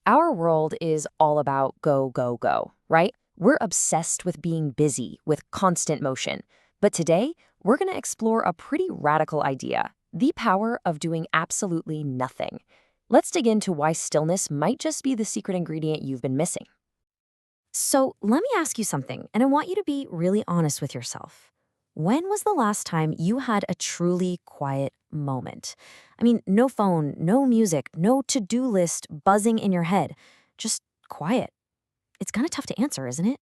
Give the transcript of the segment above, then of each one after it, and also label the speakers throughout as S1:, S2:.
S1: Our world is all about go, go, go, right? We're obsessed with being busy, with constant motion. But today, we're going to explore a pretty radical idea, the power of doing absolutely nothing. Let's dig into why stillness might just be the secret ingredient you've been missing.
S2: So let me ask you something, and I want you to be really honest with yourself. When was the last time you had a truly quiet moment? I mean, no phone, no music, no to-do list buzzing in your head, just quiet. It's kind of tough to answer, isn't it?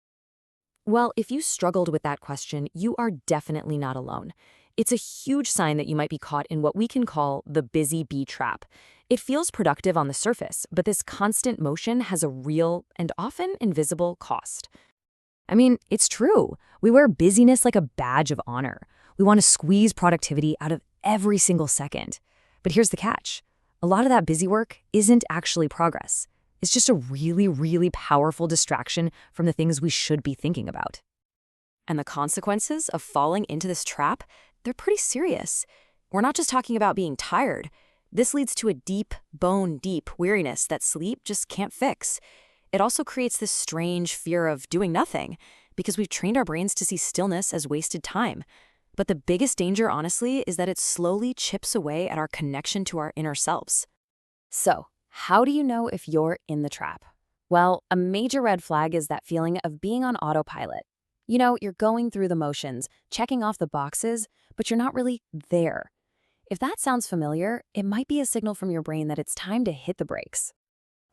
S3: Well, if you struggled with that question, you are definitely not alone. It's a huge sign that you might be caught in what we can call the busy bee trap. It feels productive on the surface, but this constant motion has a real and often invisible cost. I mean, it's true. We wear busyness like a badge of honor. We want to squeeze productivity out of every single second. But here's the catch. A lot of that busy work isn't actually progress. It's just a really, really powerful distraction from the things we should be thinking about. And the consequences of falling into this trap, they're pretty serious. We're not just talking about being tired. This leads to a deep, bone-deep weariness that sleep just can't fix. It also creates this strange fear of doing nothing because we've trained our brains to see stillness as wasted time. But the biggest danger, honestly, is that it slowly chips away at our connection to our inner selves.
S1: So, how do you know if you're in the trap? Well, a major red flag is that feeling of being on autopilot. You know, you're going through the motions, checking off the boxes, but you're not really there. If that sounds familiar, it might be a signal from your brain that it's time to hit the brakes.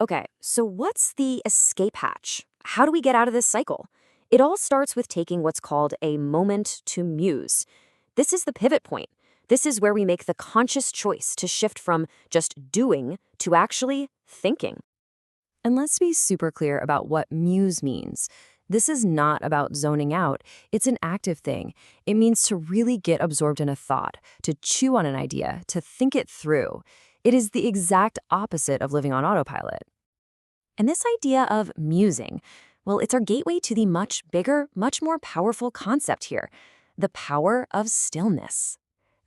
S2: Okay, so what's the escape hatch? How do we get out of this cycle? It all starts with taking what's called a moment to muse. This is the pivot point. This is where we make the conscious choice to shift from just doing to actually thinking.
S1: And let's be super clear about what muse means. This is not about zoning out. It's an active thing. It means to really get absorbed in a thought, to chew on an idea, to think it through. It is the exact opposite of living on autopilot.
S2: And this idea of musing, well, it's our gateway to the much bigger, much more powerful concept here, the power of stillness.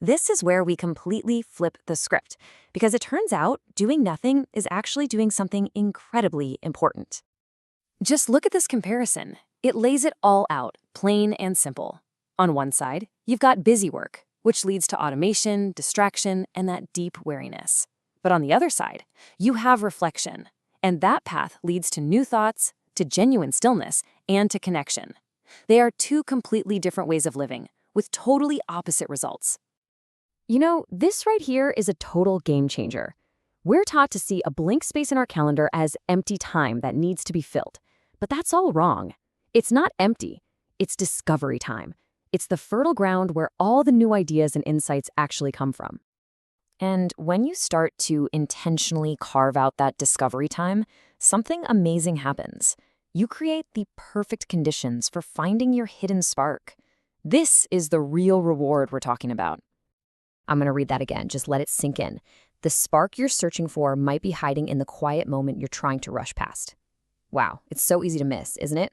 S2: This is where we completely flip the script, because it turns out doing nothing is actually doing something incredibly important.
S1: Just look at this comparison. It lays it all out, plain and simple. On one side, you've got busy work, which leads to automation, distraction, and that deep weariness. But on the other side, you have reflection, and that path leads to new thoughts, to genuine stillness, and to connection. They are two completely different ways of living, with totally opposite results. You know, this right here is a total game changer. We're taught to see a blank space in our calendar as empty time that needs to be filled. But that's all wrong. It's not empty. It's discovery time. It's the fertile ground where all the new ideas and insights actually come from. And when you start to intentionally carve out that discovery time, something amazing happens. You create the perfect conditions for finding your hidden spark. This is the real reward we're talking about. I'm going to read that again. Just let it sink in. The spark you're searching for might be hiding in the quiet moment you're trying to rush past. Wow, it's so easy to miss, isn't it?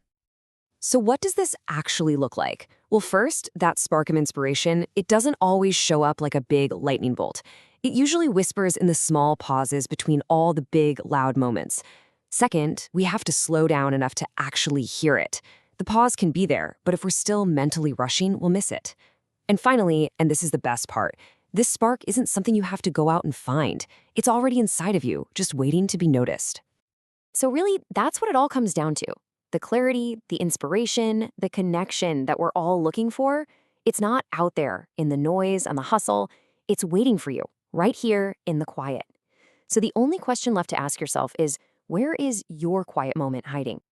S1: So what does this actually look like? Well, first, that spark of inspiration, it doesn't always show up like a big lightning bolt. It usually whispers in the small pauses between all the big, loud moments. Second, we have to slow down enough to actually hear it. The pause can be there, but if we're still mentally rushing, we'll miss it. And finally, and this is the best part, this spark isn't something you have to go out and find. It's already inside of you, just waiting to be noticed. So really, that's what it all comes down to. The clarity, the inspiration, the connection that we're all looking for, it's not out there in the noise and the hustle. It's waiting for you, right here in the quiet. So the only question left to ask yourself is, where is your quiet moment hiding?